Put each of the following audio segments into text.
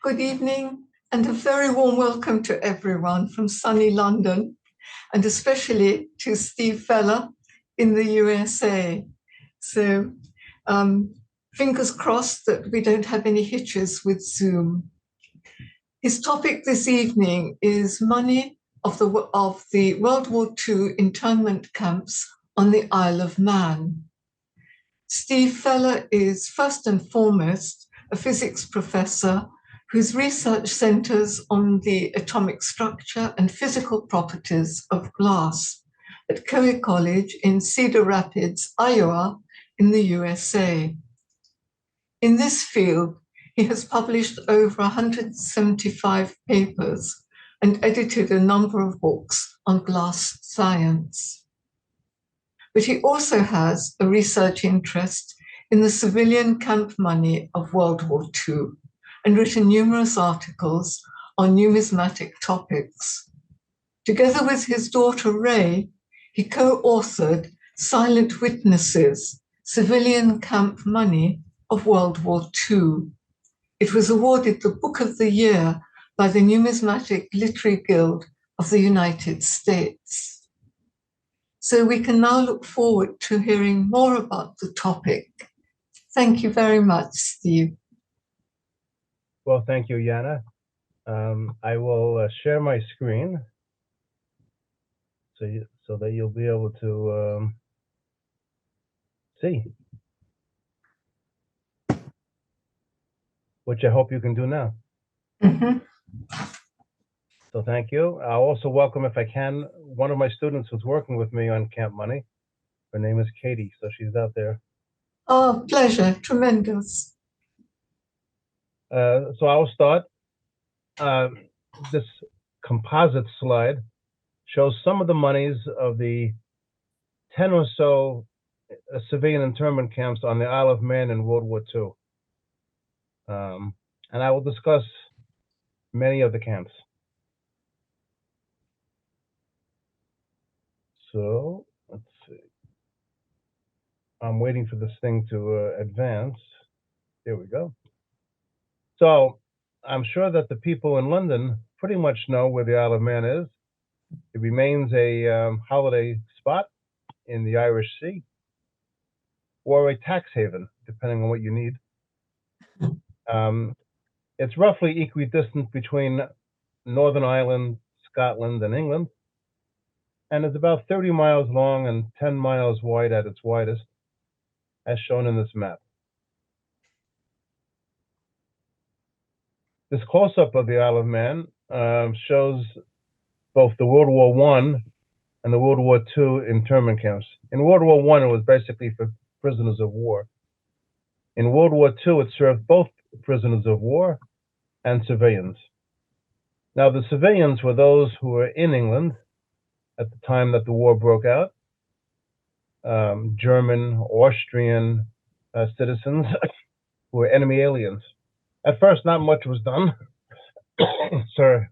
Good evening, and a very warm welcome to everyone from sunny London, and especially to Steve Feller in the USA. So, fingers crossed that we don't have any hitches with Zoom. His topic this evening is money of the World War II internment camps on the Isle of Man. Steve Feller is first and foremost a physics professor whose research centers on the atomic structure and physical properties of glass at Coe College in Cedar Rapids, Iowa, in the USA. In this field, he has published over 175 papers and edited a number of books on glass science. But he also has a research interest in the civilian camp money of World War II and written numerous articles on numismatic topics. Together with his daughter Ray, he co-authored Silent Witnesses, Civilian Camp Money of World War II. It was awarded the Book of the Year by the Numismatic Literary Guild of the United States. So we can now look forward to hearing more about the topic. Thank you very much, Steve. Well, thank you, Yana. I will share my screen so that you'll be able to see, which I hope you can do now. Mm-hmm. So thank you. I'll also welcome, if I can, one of my students who's working with me on Camp Money. Her name is Katie, so she's out there. Oh, pleasure, tremendous. So I'll start. This composite slide shows some of the monies of the 10 or so civilian internment camps on the Isle of Man in World War II. And I will discuss many of the camps. So let's see. I'm waiting for this thing to advance. Here we go. So I'm sure that the people in London pretty much know where the Isle of Man is. It remains a holiday spot in the Irish Sea, or a tax haven, depending on what you need. It's roughly equidistant between Northern Ireland, Scotland, and England, and it's about 30 miles long and 10 miles wide at its widest, as shown in this map. This close-up of the Isle of Man shows both the World War I and the World War II internment camps. In World War I, it was basically for prisoners of war. In World War II, it served both prisoners of war and civilians. Now, the civilians were those who were in England at the time that the war broke out, German, Austrian citizens who were enemy aliens. At first, not much was done, sorry.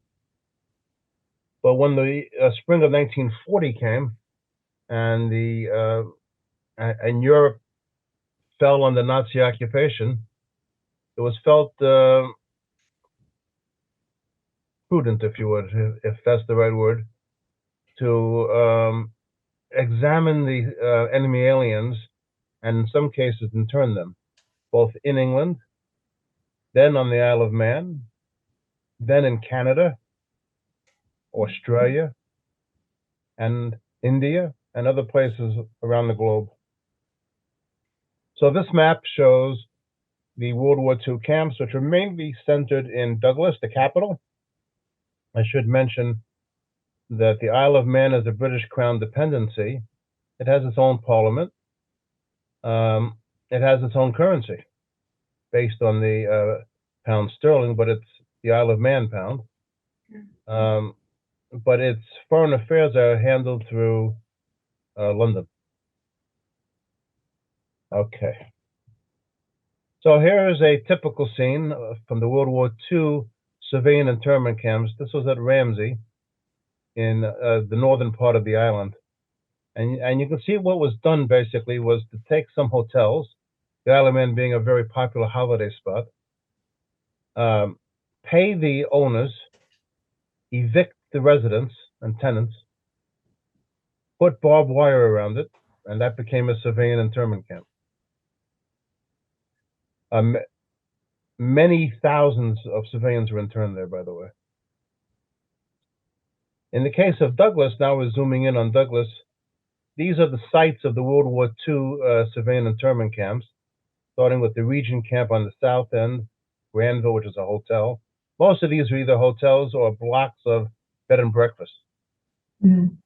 But when the spring of 1940 came, and and Europe fell under Nazi occupation, it was felt prudent, if you would, if that's the right word, to examine the enemy aliens and in some cases intern them, both in England, then on the Isle of Man, then in Canada, Australia, and India, and other places around the globe. So this map shows the World War II camps, which are mainly centered in Douglas, the capital. I should mention that the Isle of Man is a British Crown dependency. It has its own parliament. It has its own currency based on the pound sterling, but it's the Isle of Man pound. But its foreign affairs are handled through London. Okay. So here is a typical scene from the World War II civilian internment camps. This was at Ramsey in the northern part of the island. And you can see what was done basically was to take some hotels, the Isle of Man being a very popular holiday spot, pay the owners, evict the residents and tenants, put barbed wire around it, and that became a civilian internment camp. Many thousands of civilians were interned there, by the way. In the case of Douglas, now we're zooming in on Douglas. These are the sites of the World War II civilian internment camps, starting with the Regent Camp on the south end, Granville, which is a hotel. Most of these are either hotels or blocks of bed and breakfast. Mm.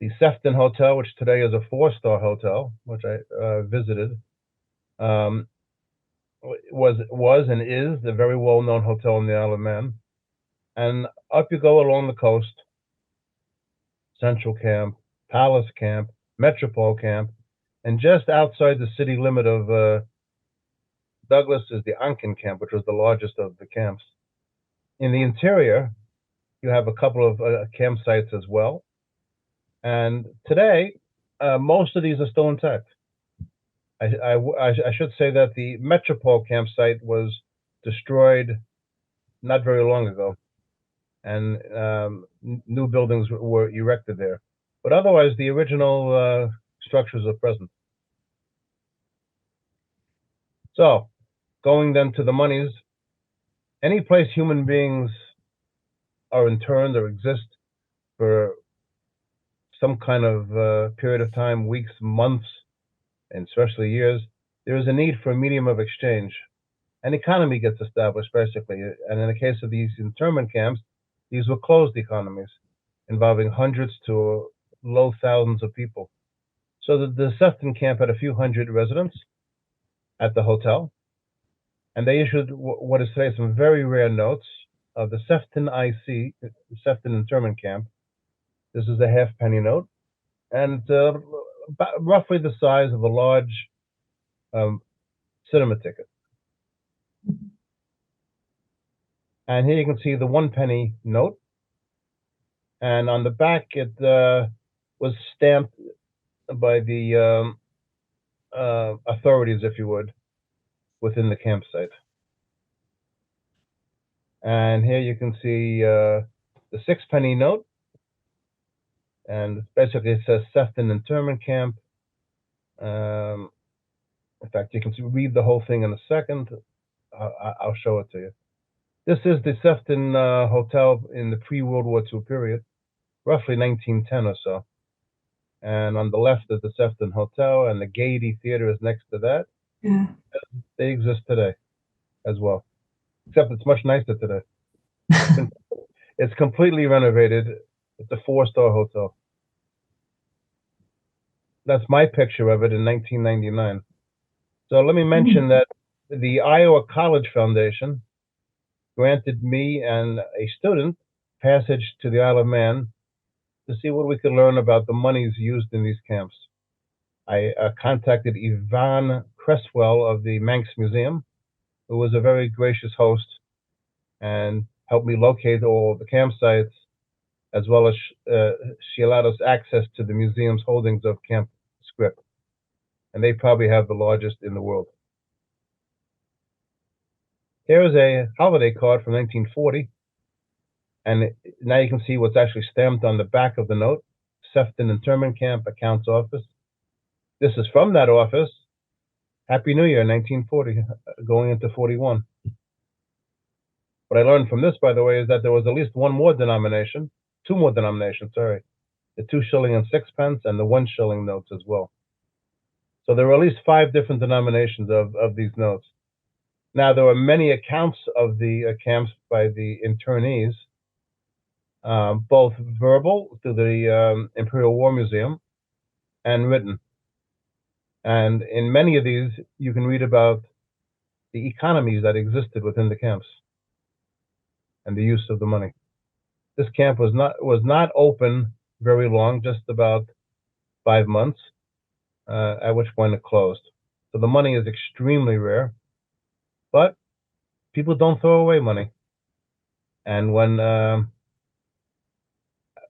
The Sefton Hotel, which today is a 4-star hotel, which I visited, was and is a very well-known hotel in the Isle of Man. And up you go along the coast, Central Camp, Palace Camp, Metropole Camp, and just outside the city limit of Douglas is the Onken Camp, which was the largest of the camps. In the interior, you have a couple of campsites as well. And today, most of these are still intact. I should say that the Metropole campsite was destroyed not very long ago, and new buildings were erected there. But otherwise, the original structures are present. So, going then to the monies, any place human beings are interned or exist for some kind of period of time, weeks, months, and especially years, there is a need for a medium of exchange. An economy gets established, basically. And in the case of these internment camps, these were closed economies involving hundreds to low thousands of people. So the Sefton camp had a few hundred residents at the hotel, and they issued what is today some very rare notes of the Sefton IC, the Sefton internment camp. This is a half-penny note, and roughly the size of a large cinema ticket. And here you can see the 1-penny note, and on the back it was stamped by the authorities, if you would, within the campsite. And here you can see the 6-penny note, and basically it says Sefton Internment Camp. In fact, you can read the whole thing in a second. I'll show it to you. This is the Sefton Hotel in the pre-World War II period, roughly 1910 or so. And on the left is the Sefton Hotel, and the Gaiety Theater is next to that. Yeah. They exist today as well, except it's much nicer today. It's completely renovated. It's a 4-star hotel. That's my picture of it in 1999. So let me mention that the Iowa College Foundation granted me and a student passage to the Isle of Man to see what we could learn about the monies used in these camps. I contacted Yvonne Cresswell of the Manx Museum, who was a very gracious host and helped me locate all of the campsites, as well as she allowed us access to the museum's holdings of camp script. And they probably have the largest in the world. Here's a holiday card from 1940. And now you can see what's actually stamped on the back of the note: Sefton Internment Camp, Accounts Office. This is from that office. Happy New Year, 1940, going into 41. What I learned from this, by the way, is that there was at least two more denominations, sorry. The 2 shilling and 6 pence and the 1 shilling notes as well. So there were at least 5 different denominations of these notes. Now, there were many accounts of the camps by the internees, both verbal through the Imperial War Museum and written. And in many of these, you can read about the economies that existed within the camps and the use of the money. This camp was not open very long, just about 5 months, at which point it closed. So the money is extremely rare, but people don't throw away money. And when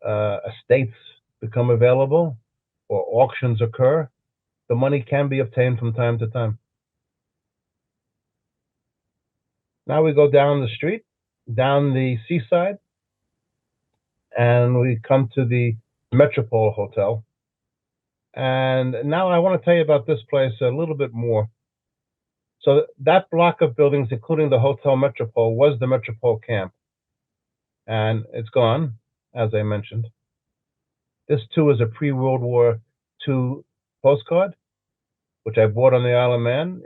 estates become available or auctions occur, the money can be obtained from time to time. Now we go down the street down the seaside, and we come to the Metropole Hotel. And now I want to tell you about this place a little bit more. So that block of buildings, including the Hotel Metropole, was the Metropole camp. And it's gone, as I mentioned. This too is a pre-World War II postcard, which I bought on the Isle of Man,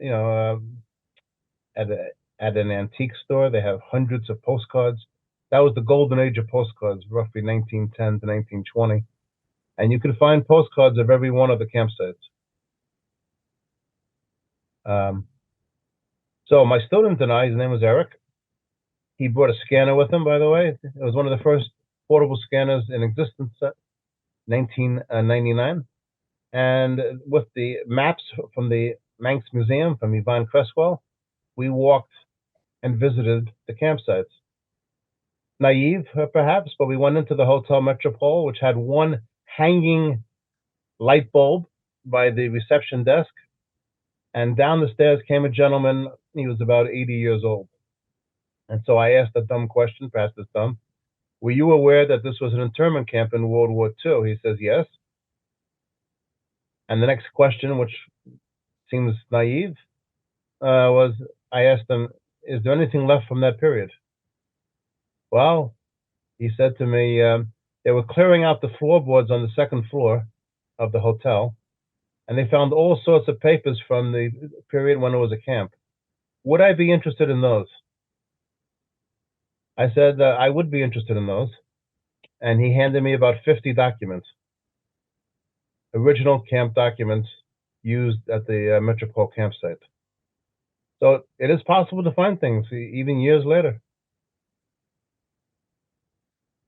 at an antique store. They have hundreds of postcards. That was the golden age of postcards, roughly 1910 to 1920. And you can find postcards of every one of the campsites. So my student and I, his name was Eric. He brought a scanner with him, by the way. It was one of the first portable scanners in existence, 1999. And with the maps from the Manx Museum, from Yvonne Cresswell, we walked and visited the campsites. Naive, perhaps, but we went into the Hotel Metropole, which had one hanging light bulb by the reception desk. And down the stairs came a gentleman. He was about 80 years old. And so I asked a dumb question, perhaps it's dumb. Were you aware that this was an internment camp in World War II? He says, yes. And the next question, which seems naive, was I asked him, is there anything left from that period? Well, he said to me, they were clearing out the floorboards on the second floor of the hotel, and they found all sorts of papers from the period when it was a camp. Would I be interested in those? I said, I would be interested in those. And he handed me about 50 documents, original camp documents used at the Metropole campsite. So it is possible to find things even years later.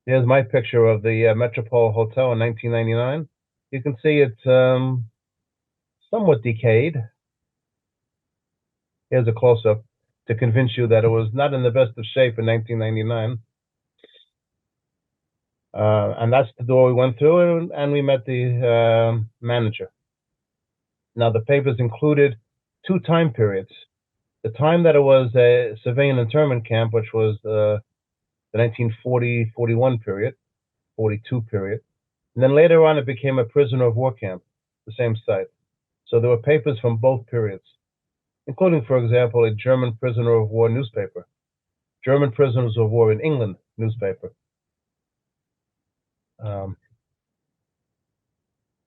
Here's my picture of the Metropole Hotel in 1999. You can see it's somewhat decayed. Here's a close-up to convince you that it was not in the best of shape in 1999. And that's the door we went through, and we met the manager. Now, the papers included two time periods. The time that it was a civilian internment camp, which was the 1940-41 period, 42 period. And then later on, it became a prisoner of war camp, the same site. So there were papers from both periods, including, for example, a German prisoner of war newspaper, German prisoners of war in England newspaper.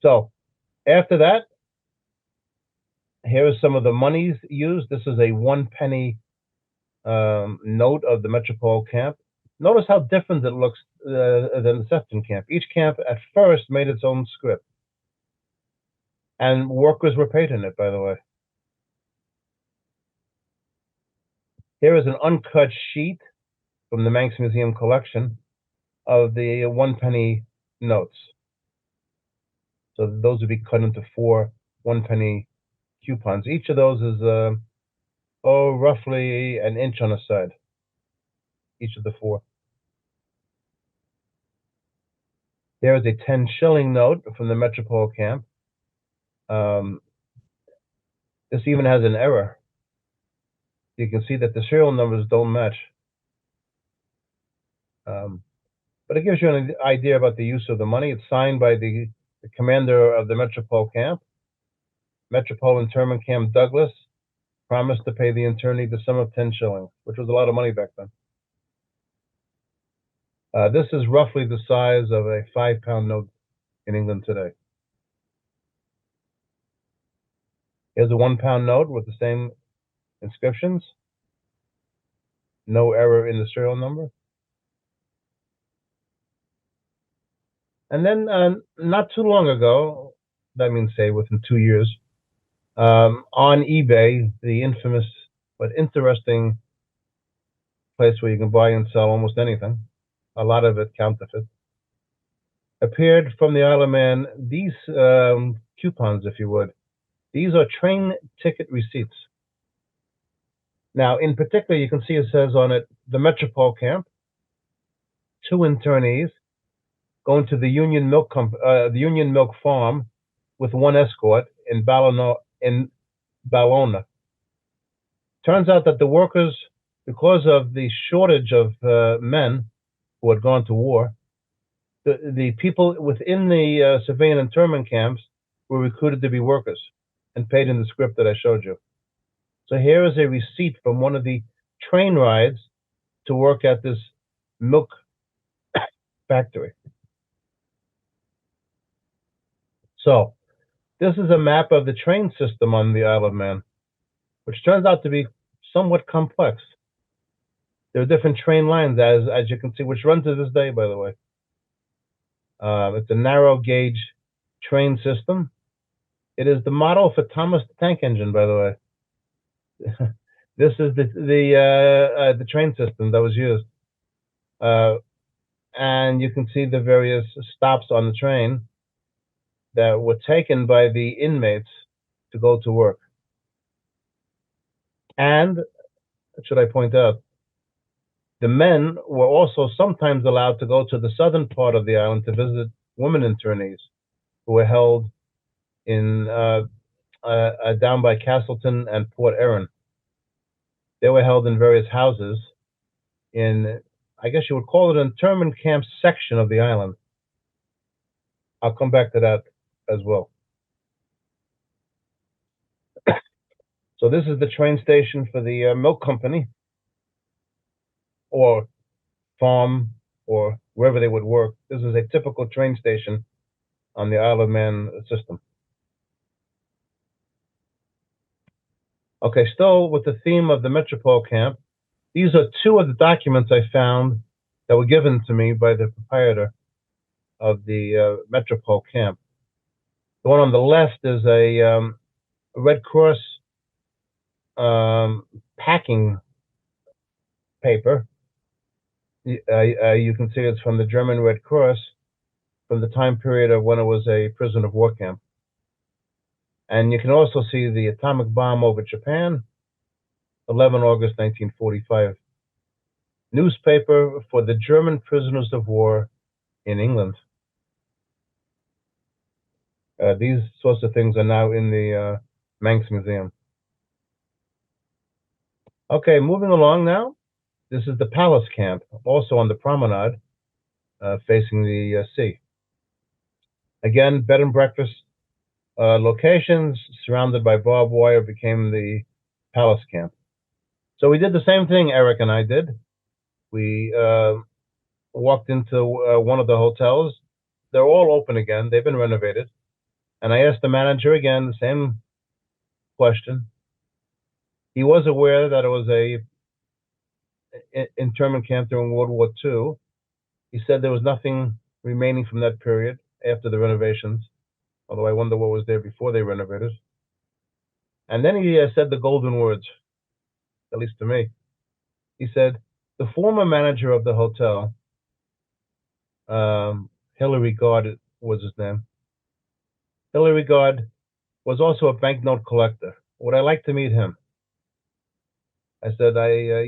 So after that, here are some of the monies used. This is a 1 penny note of the Metropole camp. Notice how different it looks than the Sefton camp. Each camp at first made its own script. And workers were paid in it, by the way. Here is an uncut sheet from the Manx Museum collection of the 1 penny notes. So those would be cut into 4 1 penny coupons. Each of those is roughly an inch on a side. Each of the 4. There is a 10 shilling note from the Metropole camp. This even has an error. You can see that the serial numbers don't match. But it gives you an idea about the use of the money. It's signed by the commander of the Metropole camp. Metropole Internment Camp Douglas promised to pay the internee the sum of 10 shillings, which was a lot of money back then. This is roughly the size of a 5-pound note in England today. Here's a 1-pound note with the same inscriptions. No error in the serial number. And then not too long ago, that means say within 2 years, on eBay, the infamous but interesting place where you can buy and sell almost anything, a lot of it counterfeit, appeared from the Isle of Man these coupons, if you would. These are train ticket receipts. Now, in particular, you can see it says on it, the Metropole camp, 2 internees, going to the Union Milk Farm with 1 escort in Ballona. Turns out that the workers because of the shortage of men who had gone to war, the people within the civilian internment camps were recruited to be workers and paid in the script that I showed you. So here is a receipt from one of the train rides to work at this milk factory. So this is a map of the train system on the Isle of Man, which turns out to be somewhat complex. There are different train lines, as you can see, which run to this day, by the way. It's a narrow gauge train system. It is the model for Thomas the Tank Engine, by the way. This is the train system that was used. And you can see the various stops on the train that were taken by the inmates to go to work. And, should I point out, the men were also sometimes allowed to go to the southern part of the island to visit women internees who were held in down by Castleton and Port Erin. They were held in various houses in, I guess you would call it, an internment camp section of the island. I'll come back to that as well. So this is the train station for the milk company, or farm, or wherever they would work. This is a typical train station on the Isle of Man system. Okay, still with the theme of the Metropole camp, these are two of the documents I found that were given to me by the proprietor of the Metropole camp. The one on the left is a Red Cross packing paper. You can see it's from the German Red Cross from the time period of when it was a prison of war camp. And you can also see the atomic bomb over Japan, 11 August 1945. Newspaper for the German prisoners of war in England. These sorts of things are now in the Manx Museum. Okay, moving along now. This is the Palace Camp, also on the promenade, facing the sea. Again, bed and breakfast locations surrounded by barbed wire became the Palace Camp. So we did the same thing Eric and I did. We walked into one of the hotels. They're all open again. They've been renovated. And I asked the manager again the same question. He was aware that it was a internment camp during World War II. He said there was nothing remaining from that period after the renovations, although I wonder what was there before they renovated. And then he said the golden words, at least to me. He said, the former manager of the hotel, Hilary Gard was his name. Hilary Gard was also a banknote collector. Would I like to meet him? I said,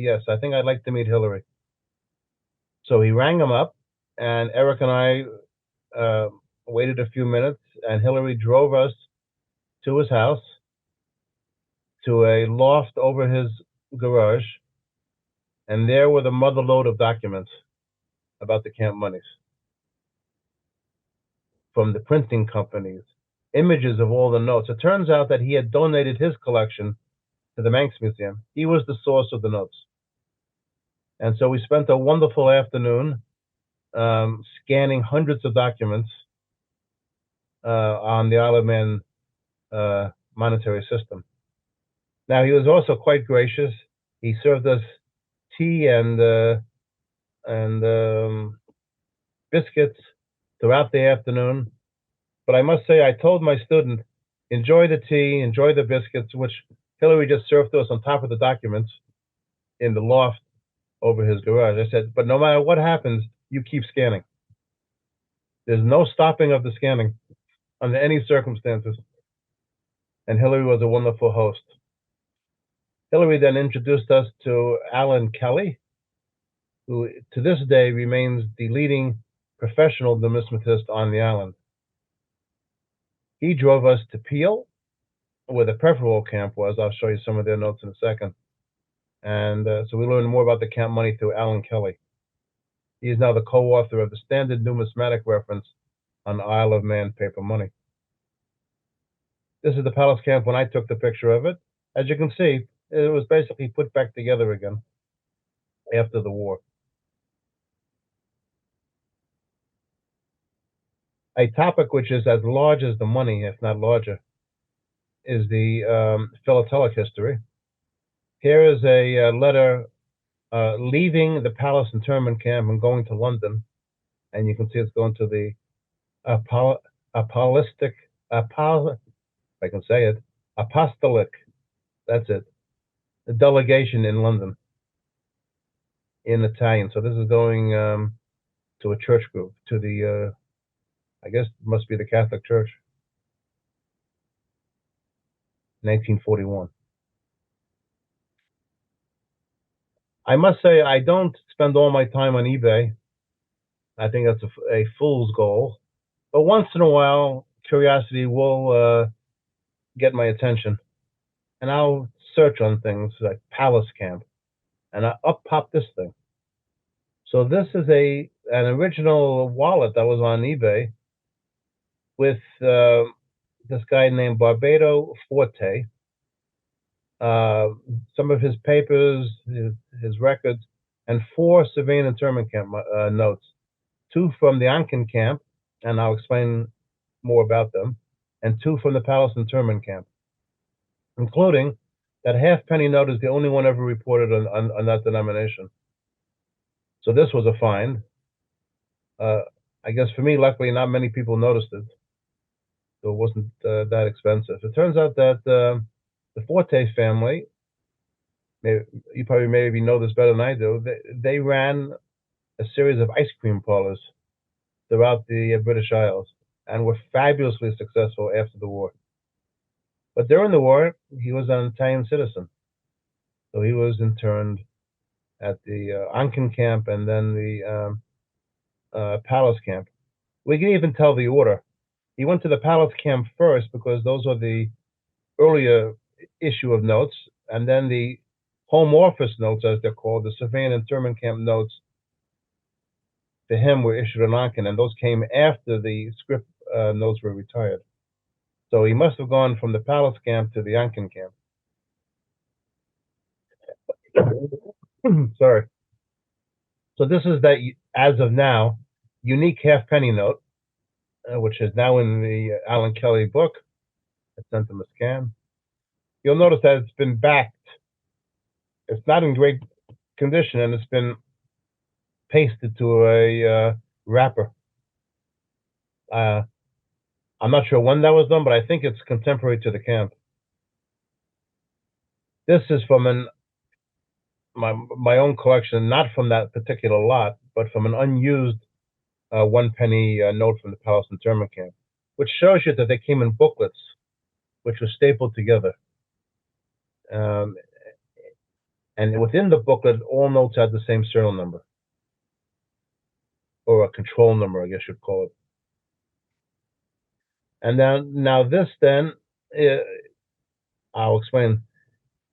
yes, I think I'd like to meet Hilary. So he rang him up, and Eric and I waited a few minutes, and Hilary drove us to his house, to a loft over his garage, and there were the mother lode of documents about the camp monies from the printing companies, images of all the notes. It turns out that he had donated his collection to the Manx Museum. He was the source of the notes. And so we spent a wonderful afternoon scanning hundreds of documents on the Isle of Man monetary system. Now, he was also quite gracious. He served us tea and biscuits throughout the afternoon. But I must say, I told my student, enjoy the tea, enjoy the biscuits, which Hilary just served to us on top of the documents in the loft over his garage. I said, but no matter what happens, you keep scanning. There's no stopping of the scanning under any circumstances. And Hilary was a wonderful host. Hilary then introduced us to Alan Kelly, who to this day remains the leading professional numismatist on the island. He drove us to Peel, where the Pefferwell camp was. I'll show you some of their notes in a second. And so we learn more about the camp money through Alan Kelly. He is now the co-author of the standard numismatic reference on Isle of Man paper money. This is the palace camp when I took the picture of it. As you can see, it was basically put back together again after the war. A topic which is as large as the money, if not larger, is the philatelic history. Here is a letter leaving the palace internment camp and going to London, and you can see it's going to the I can say it, apostolic, that's it, the delegation in London, in Italian. So this is going to a church group, to the, I guess it must be the Catholic Church, 1941. I must say, I don't spend all my time on eBay. I think that's a fool's goal. But once in a while, curiosity will get my attention. And I'll search on things like Palace Camp. And up popped this thing. So this is an original wallet that was on eBay with this guy named Barbado Forte. Some of his papers, his records, and 4 civilian internment camp notes. 2 from the Anken camp, and I'll explain more about them, and 2 from the Palace internment camp, including that halfpenny note is the only one ever reported on that denomination. So this was a find. I guess for me, luckily, not many people noticed it, so it wasn't that expensive. It turns out that the Forte family, you probably maybe know this better than I do, they ran a series of ice cream parlors throughout the British Isles and were fabulously successful after the war. But during the war, he was an Italian citizen. So he was interned at the Anken camp and then the Palace camp. We can even tell the order. He went to the Palace camp first because those are the earlier issue of notes, and then the Home Office notes, as they're called, the civilian internment camp notes, to him were issued in Anken, and those came after the script notes were retired. So he must have gone from the Palace camp to the Anken camp. Sorry. So this is that, as of now, unique halfpenny note, which is now in the Alan Kelly book. I sent him a scan. You'll notice that it's been backed. It's not in great condition, and it's been pasted to a wrapper. I'm not sure when that was done, but I think it's contemporary to the camp. This is from my own collection, not from that particular lot, but from an unused 1 penny note from the Palace internment camp, which shows you that they came in booklets, which were stapled together. And within the booklet, all notes had the same serial number, or a control number, I guess you'd call it. And now this then, I'll explain.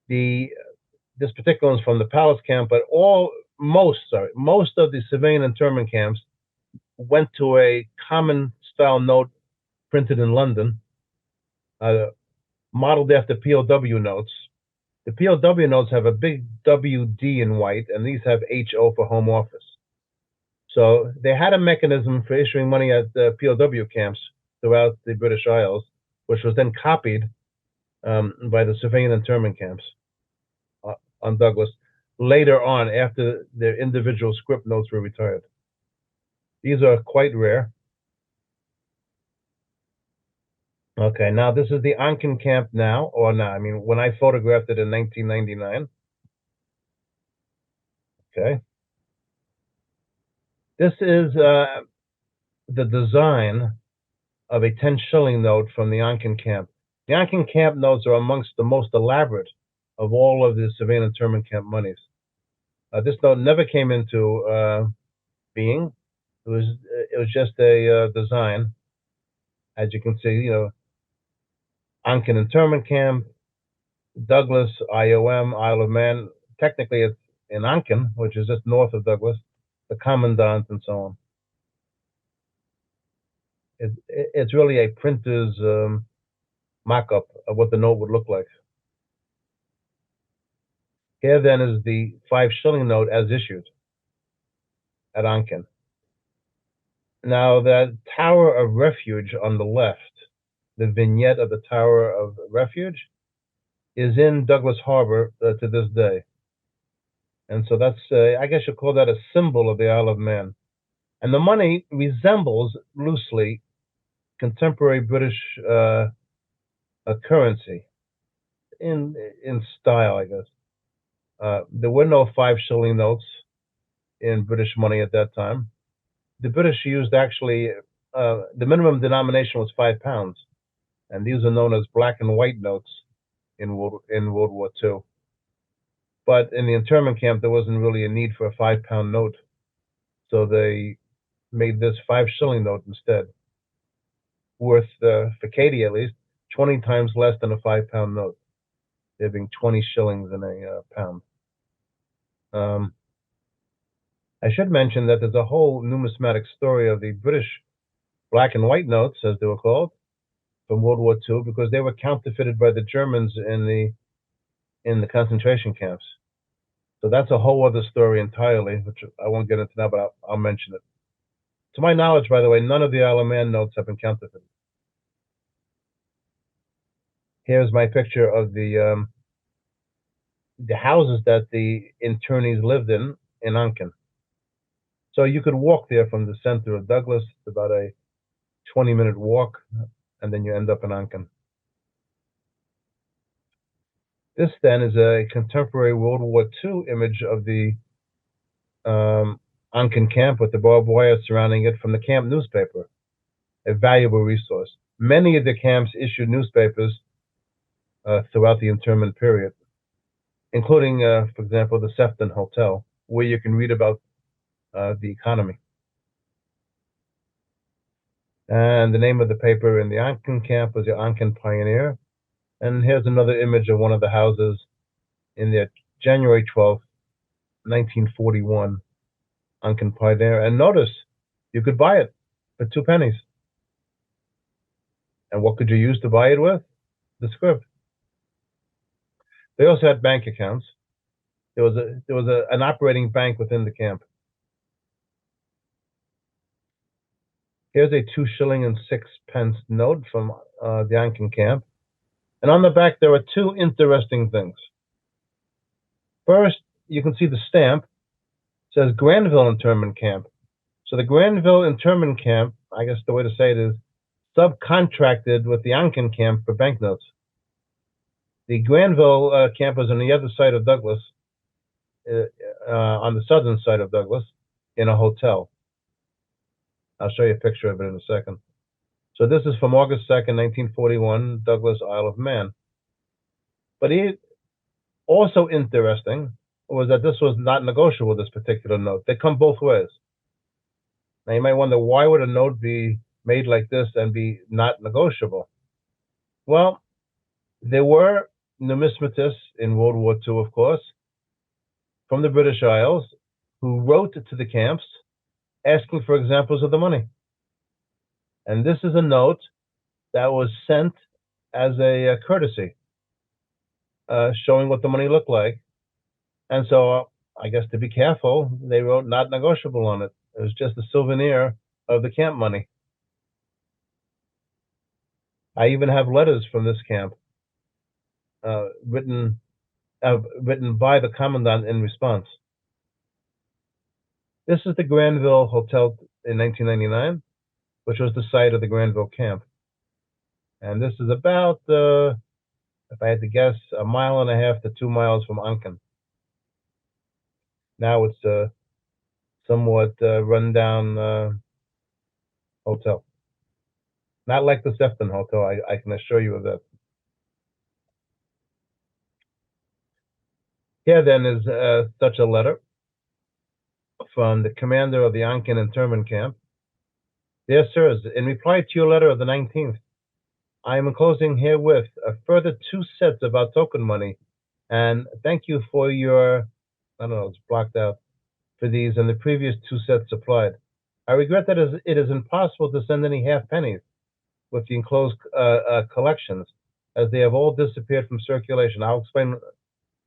This particular one's from the Palace camp, but most of the civilian internment camps went to a common style note printed in London, modeled after POW notes. The POW notes have a big WD in white, and these have HO for Home Office. So they had a mechanism for issuing money at the POW camps throughout the British Isles, which was then copied by the civilian internment camps on Douglas later on, after their individual script notes were retired. These are quite rare. Okay, now this is the Anken camp now, or now, I mean, when I photographed it in 1999. Okay. This is the design of a 10 shilling note from the Anken camp. The Anken camp notes are amongst the most elaborate of all of the civilian internment camp monies. This note never came into being. It was just a design. As you can see, Anken internment camp, Douglas, IOM, Isle of Man, technically it's in Anken, which is just north of Douglas, the commandant, and so on. It's really a printer's mock-up of what the note would look like. Here then is the 5-shilling note as issued at Anken. Now that Tower of Refuge on the left, the vignette of the Tower of Refuge, is in Douglas Harbor to this day. And so that's, I guess you call that a symbol of the Isle of Man. And the money resembles loosely contemporary British currency in style, I guess. There were no 5-shilling notes in British money at that time. The British used actually, the minimum denomination was £5, and these are known as black and white notes in World War II. But in the internment camp, there wasn't really a need for a £5 note, so they made this 5-shilling note instead, worth, for Katie at least, 20 times less than a £5 note, there being 20 shillings in a pound. I should mention that there's a whole numismatic story of the British black and white notes, as they were called, from World War II, because they were counterfeited by the Germans in the concentration camps. So that's a whole other story entirely, which I won't get into now, but I'll mention it. To my knowledge, by the way, none of the Isle of Man notes have been counterfeited. Here's my picture of the houses that the internees lived in Anken. So you could walk there from the center of Douglas. It's about a 20-minute walk, and then you end up in Anken. This then is a contemporary World War II image of the Anken camp with the barbed wire surrounding it from the camp newspaper, a valuable resource. Many of the camps issued newspapers throughout the internment period, including, for example, the Sefton Hotel, where you can read about the economy. And the name of the paper in the Anken camp was the Anken Pioneer. And here's another image of one of the houses in the January 12th, 1941, Anken Pioneer. And notice, you could buy it for 2 pennies. And what could you use to buy it with? The scrip. They also had bank accounts. There was an operating bank within the camp. Here's a 2 shilling and 6 pence note from the Anken camp. And on the back, there are 2 interesting things. First, you can see the stamp. It says Granville Internment Camp. So the Granville Internment Camp, I guess the way to say it is, subcontracted with the Anken camp for banknotes. The Granville camp was on the other side of Douglas, on the southern side of Douglas, in a hotel. I'll show you a picture of it in a second. So this is from August 2nd, 1941, Douglas, Isle of Man. But also interesting was that this was not negotiable, this particular note. They come both ways. Now you might wonder, why would a note be made like this and be not negotiable? Well, there were numismatists in World War II, of course, from the British Isles, who wrote to the camps asking for examples of the money. And this is a note that was sent as a courtesy, showing what the money looked like. And so, I guess to be careful, they wrote not negotiable on it. It was just a souvenir of the camp money. I even have letters from this camp written by the commandant in response. This is the Granville Hotel in 1999, which was the site of the Granville camp. And this is about, if I had to guess, 1.5 miles to 2 miles from Anken. Now it's a somewhat run-down hotel. Not like the Sefton Hotel, I can assure you of that. Here then is such a letter from the commander of the Anken internment camp. Dear sirs, in reply to your letter of the 19th, I am enclosing herewith a further 2 sets of our token money And thank you for your, I don't know, it's blocked out, for these and the previous 2 sets supplied. I regret that it is impossible to send any half pennies with the enclosed collections, as they have all disappeared from circulation. I'll explain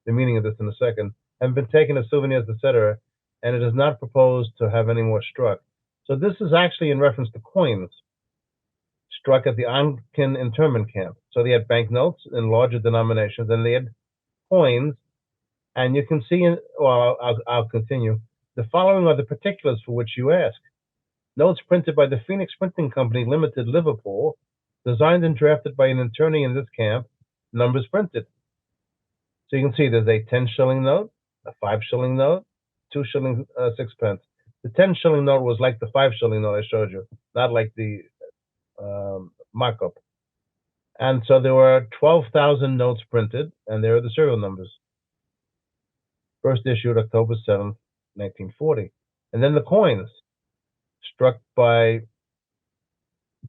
the meaning of this in a second. Have been taken as souvenirs, etc., and it is not proposed to have any more struck. So this is actually in reference to coins struck at the Onken internment camp. So they had banknotes in larger denominations, and they had coins. And you can see, well, I'll continue. The following are the particulars for which you ask. Notes printed by the Phoenix Printing Company Limited, Liverpool, designed and drafted by an internee in this camp, numbers printed. So you can see there's a 10-shilling note, a 5-shilling note, 2 shilling, 6 pence. The 10-shilling note was like the 5-shilling note I showed you, not like the mock-up. And so there were 12,000 notes printed, and there are the serial numbers. First issued October 7th, 1940. And then the coins, struck by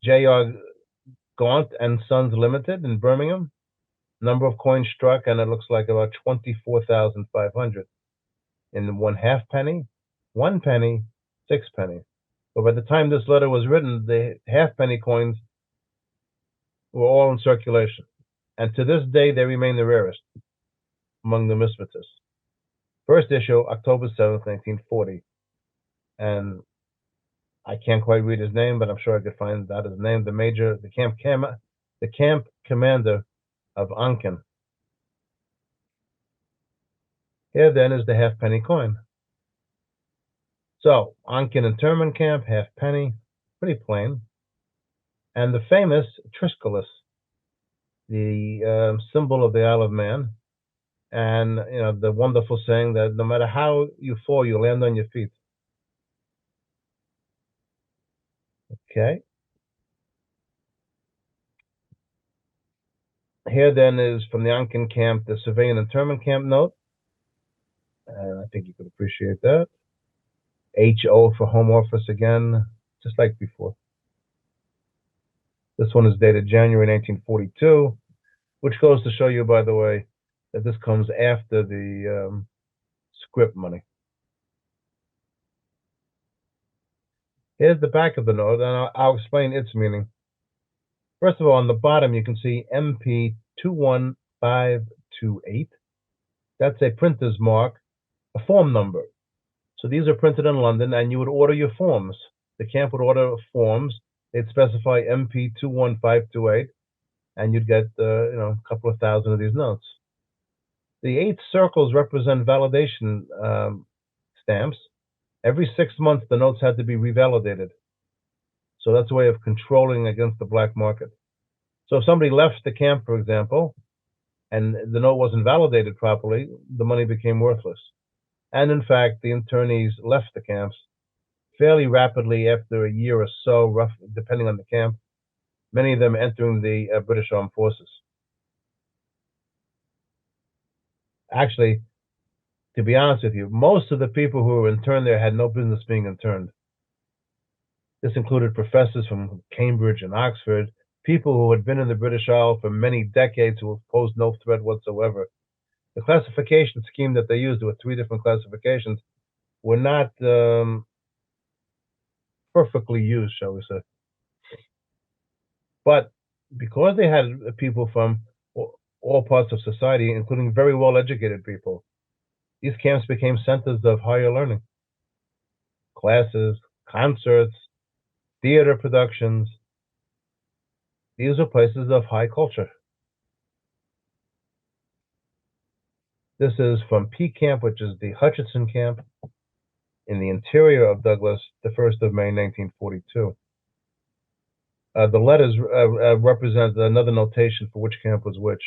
J.R. Gaunt and Sons Limited in Birmingham. Number of coins struck, and it looks like about 24,500. In 1 halfpenny, 1 penny, 6 pennies. But by the time this letter was written, the halfpenny coins were all in circulation. And to this day, they remain the rarest among the numismatists. First issue, October 7th, 1940. And I can't quite read his name, but I'm sure I could find out his name. The camp commander of Onken. Here then is the halfpenny coin. So, Onken internment camp, halfpenny, pretty plain. And the famous Triskelus, the symbol of the Isle of Man. And, you know, the wonderful saying that no matter how you fall, you land on your feet. Okay. Here then is from the Onken camp, the civilian internment camp note. And I think you could appreciate that. HO for home office again, just like before. This one is dated January 1942, which goes to show you, by the way, that this comes after the scrip money. Here's the back of the note, and I'll explain its meaning. First of all, on the bottom, you can see MP 21528. That's a printer's mark, a form number. So these are printed in London, and you would order your forms. The camp would order forms. They'd specify MP 21528, and you'd get a couple of thousand of these notes. The 8 circles represent validation stamps. Every 6 months, the notes had to be revalidated. So that's a way of controlling against the black market. So if somebody left the camp, for example, and the note wasn't validated properly, the money became worthless. And in fact, the internees left the camps fairly rapidly after a year or so, roughly, depending on the camp, many of them entering the British Armed Forces. Actually, to be honest with you, most of the people who were interned there had no business being interned. This included professors from Cambridge and Oxford, people who had been in the British Isles for many decades who posed no threat whatsoever. The classification scheme that they used, there were 3 different classifications, were not perfectly used, shall we say. But because they had people from all parts of society, including very well-educated people, these camps became centers of higher learning. Classes, concerts, theater productions. These are places of high culture. This is from P Camp, which is the Hutchinson camp in the interior of Douglas, the 1st of May, 1942. The letters represent another notation for which camp was which.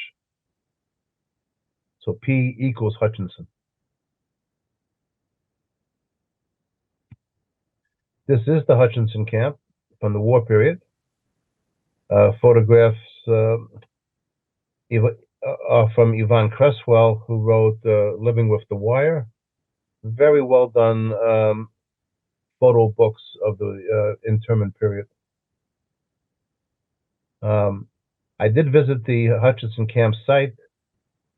So P equals Hutchinson. This is the Hutchinson camp from the war period. Photographs from Yvonne Cresswell, who wrote Living with the Wire. Very well done photo books of the internment period. I did visit the Hutchinson camp site.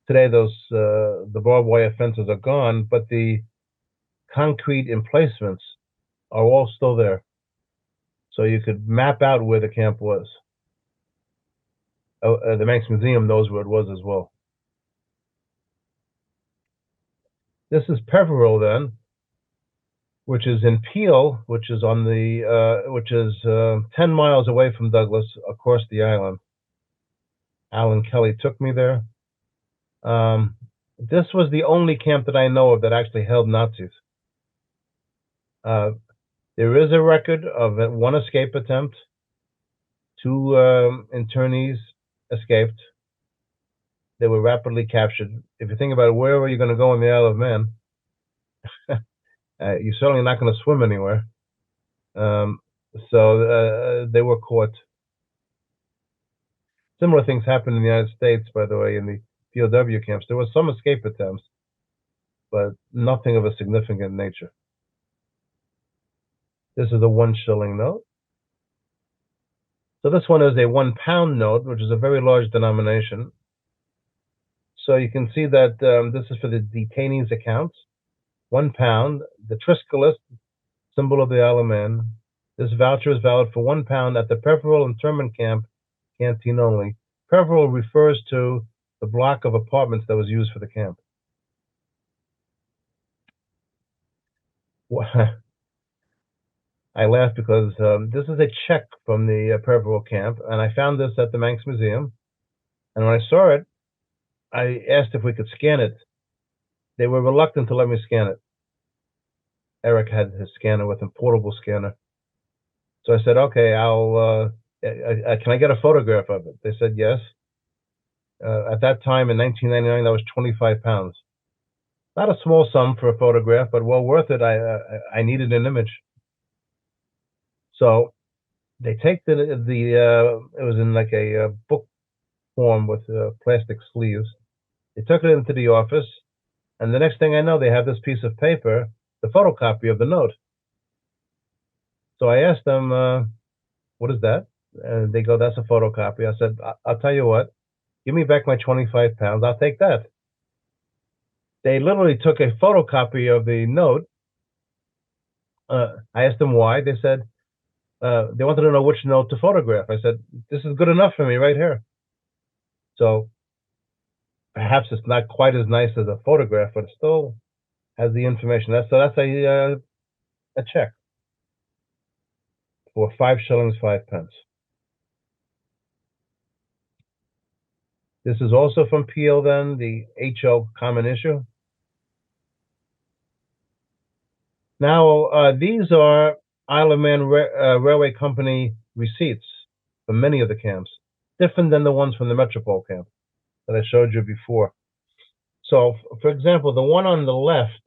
Today, the barbed wire fences are gone, but the concrete emplacements are all still there. So you could map out where the camp was. The Manx Museum knows where it was as well. This is Peveril then, which is in Peel, which is 10 miles away from Douglas, across the island. Alan Kelly took me there. This was the only camp that I know of that actually held Nazis. There is a record of one escape attempt. 2 internees escaped. They were rapidly captured. If you think about it, where are you going to go in the Isle of Man? You're certainly not going to swim anywhere. So they were caught. Similar things happened in the United States, by the way, in the POW camps. There were some escape attempts, but nothing of a significant nature. This is a 1 shilling note. So this one is a £1 note, which is a very large denomination. So you can see that this is for the detainees' accounts. £1, the Triskelis, symbol of the Isle of Man. This voucher is valid for £1 at the Peveril internment camp, canteen only. Peveril refers to the block of apartments that was used for the camp. I laugh because this is a check from the Peveril camp, and I found this at the Manx Museum. And when I saw it, I asked if we could scan it. They were reluctant to let me scan it. Eric had his scanner with him, portable scanner. So I said, okay, can I get a photograph of it? They said yes. At that time in 1999, that was £25. Not a small sum for a photograph, but well worth it. I needed an image. So they take it was in like a book form with plastic sleeves. They took it into the office, and the next thing I know, they have this piece of paper, the photocopy of the note. So I asked them, what is that? And they go, that's a photocopy. I said, I'll tell you what, give me back my £25. I'll take that. They literally took a photocopy of the note. I asked them why. They said, they wanted to know which note to photograph. I said, this is good enough for me right here. So perhaps it's not quite as nice as a photograph, but it still has the information. That's a check for 5 shillings 5 pence. This is also from Peel then, the HO common issue. Now, these are Isle of Man Railway Company receipts for many of the camps, different than the ones from the Metropole camp that I showed you before. So, for example, the one on the left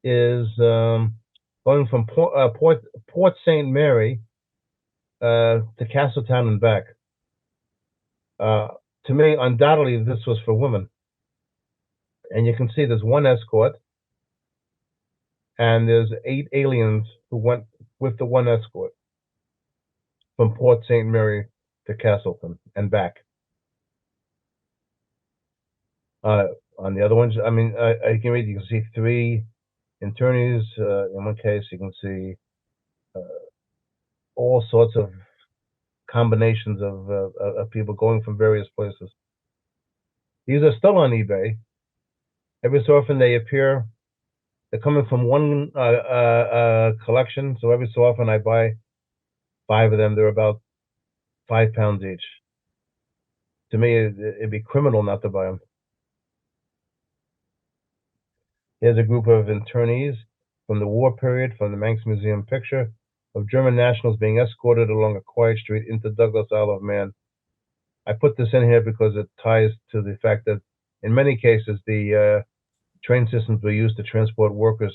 is going from Port St. Mary to Castletown and back. To me, undoubtedly, this was for women. And you can see there's 1 escort, and there's 8 aliens who went with the 1 escort from Port St. Mary to Castleton and back. On the other ones, I mean, I can read, you can see 3 internees. In one case, you can see all sorts of combinations of people going from various places. These are still on eBay. Every so often they appear. They're coming from one collection, so every so often I buy 5 of them. They're about £5 each. To me, it'd be criminal not to buy them. Here's a group of internees from the war period, from the Manx Museum picture of German nationals being escorted along a quiet street into Douglas, Isle of Man. I put this in here because it ties to the fact that in many cases the train systems were used to transport workers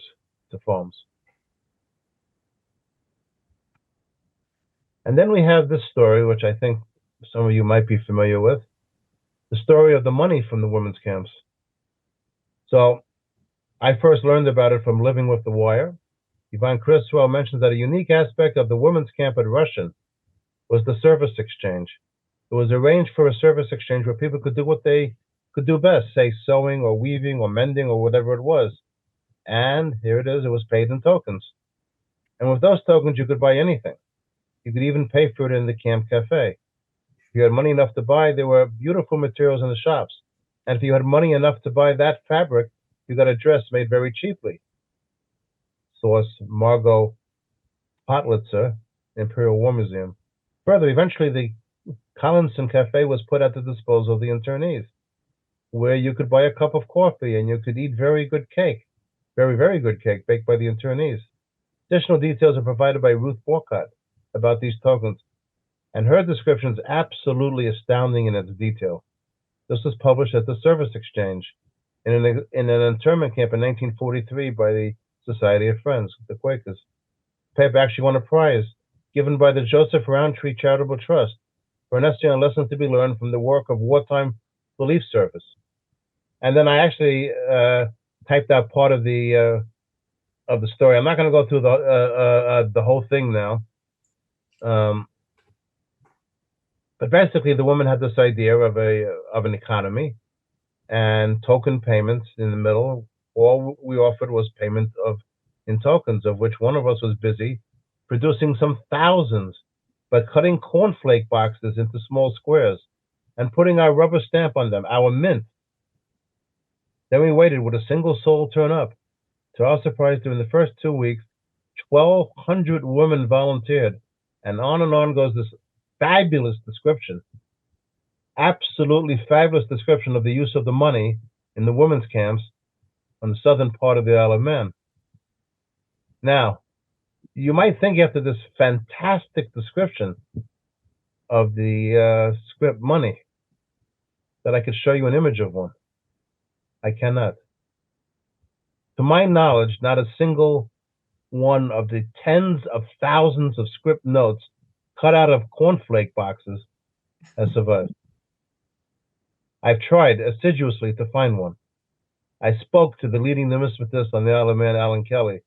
to farms. And then we have this story, which I think some of you might be familiar with, the story of the money from the women's camps. So I first learned about it from Living with the Wire. Yvonne Criswell mentions that a unique aspect of the women's camp at Russian was the service exchange. It was arranged for a service exchange where people could could do best, say sewing or weaving or mending or whatever it was. And here it is, it was paid in tokens. And with those tokens, you could buy anything. You could even pay for it in the camp cafe. If you had money enough to buy, there were beautiful materials in the shops. And if you had money enough to buy that fabric, you got a dress made very cheaply. Source Margot Potlitzer, Imperial War Museum. Further, eventually the Collinson Cafe was put at the disposal of the internees, where you could buy a cup of coffee and you could eat very good cake, very, very good cake baked by the internees. Additional details are provided by Ruth Walcott about these tokens, and her description is absolutely astounding in its detail. This was published at the Service Exchange in an internment camp in 1943 by the Society of Friends, the Quakers. The paper actually won a prize given by the Joseph Roundtree Charitable Trust for an essay on lessons to be learned from the work of wartime relief service. And then I actually typed out part of the story. I'm not going to go through the whole thing now. But basically, the woman had this idea of an economy and token payments in the middle. All we offered was payment in tokens, of which one of us was busy producing some thousands by cutting cornflake boxes into small squares and putting our rubber stamp on them, our mint. Then we waited. Would a single soul turn up? To our surprise, during the first 2 weeks, 1,200 women volunteered, and on goes this fabulous description, absolutely fabulous description of the use of the money in the women's camps on the southern part of the Isle of Man. Now, you might think after this fantastic description of the script money that I could show you an image of one. I cannot. To my knowledge, not a single one of the tens of thousands of script notes cut out of cornflake boxes has survived. I've tried assiduously to find one. I spoke to the leading numismatist on the Isle of Man, Alan Kelly.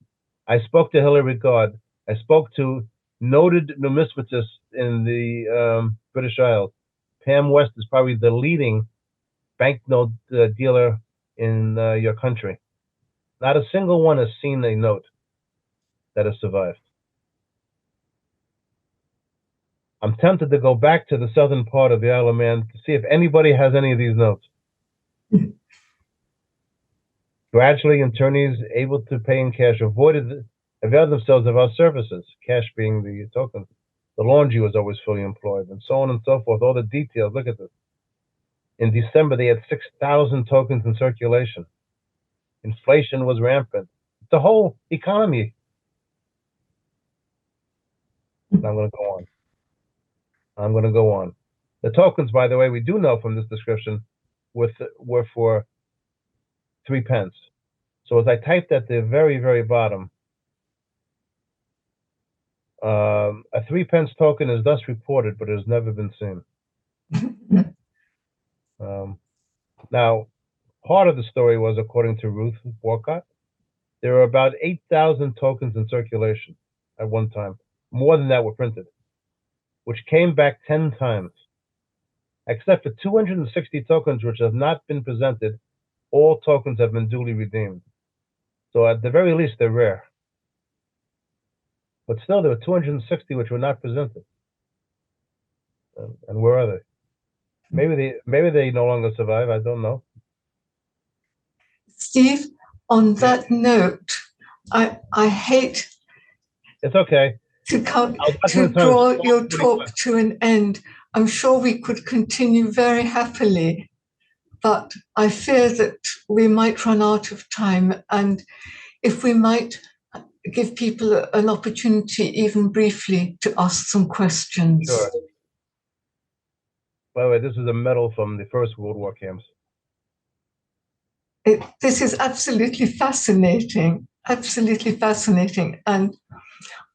I spoke to Hilary Gard. I spoke to noted numismatists in the British Isles. Pam West is probably the leading banknote dealer in your country. Not a single one has seen a note that has survived. I'm tempted to go back to the southern part of the Isle of Man to see if anybody has any of these notes. Gradually, internees able to pay in cash availed themselves of our services, cash being the token. The laundry was always fully employed, and so on and so forth. All the details, look at this. In December, they had 6,000 tokens in circulation. Inflation was rampant. The whole economy. And I'm going to go on. The tokens, by the way, we do know from this description, were for 3 pence. So as I typed at the very, very bottom, a 3 pence token is thus reported, but it has never been seen. Now, part of the story was, according to Ruth Walcott, there were about 8,000 tokens in circulation at one time. More than that were printed, which came back 10 times. Except for 260 tokens which have not been presented, all tokens have been duly redeemed. So at the very least, they're rare. But still, there were 260 which were not presented. And where are they? Maybe they no longer survive. I don't know. Steve, on that note, I hate it's okay to draw your talk to an end. I'm sure we could continue very happily, but I fear that we might run out of time. And if we might give people an opportunity, even briefly, to ask some questions. Sure. By the way, this is a medal from the First World War camps. This is absolutely fascinating, And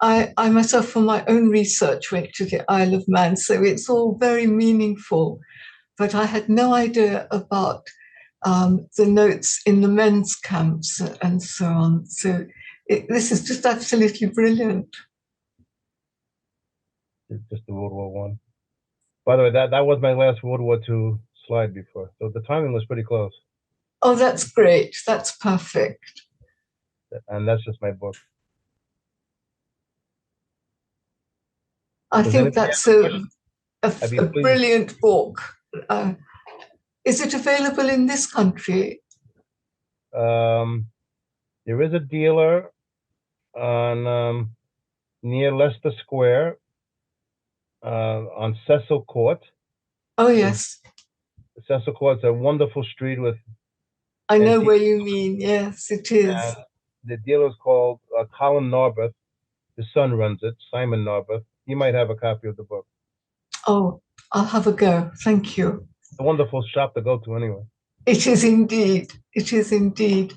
I myself, for my own research, went to the Isle of Man, so it's all very meaningful. But I had no idea about the notes in the men's camps and so on. So this is just absolutely brilliant. It's just the World War I. By the way, that was my last World War II slide before. So the timing was pretty close. Oh, that's great. That's perfect. And that's just my book. I Does think anybody that's have a question? a brilliant book. Is it available in this country? There is a dealer on near Leicester Square on Cecil Court. Oh, yes. Cecil Court's a wonderful street with I know antique, where you mean. Yes, it is. and the dealer's called Colin Narberth. His son runs it, Simon Narberth. He might have a copy of the book. Oh, I'll have a go. Thank you. It's a wonderful shop to go to anyway. It is indeed. It is indeed.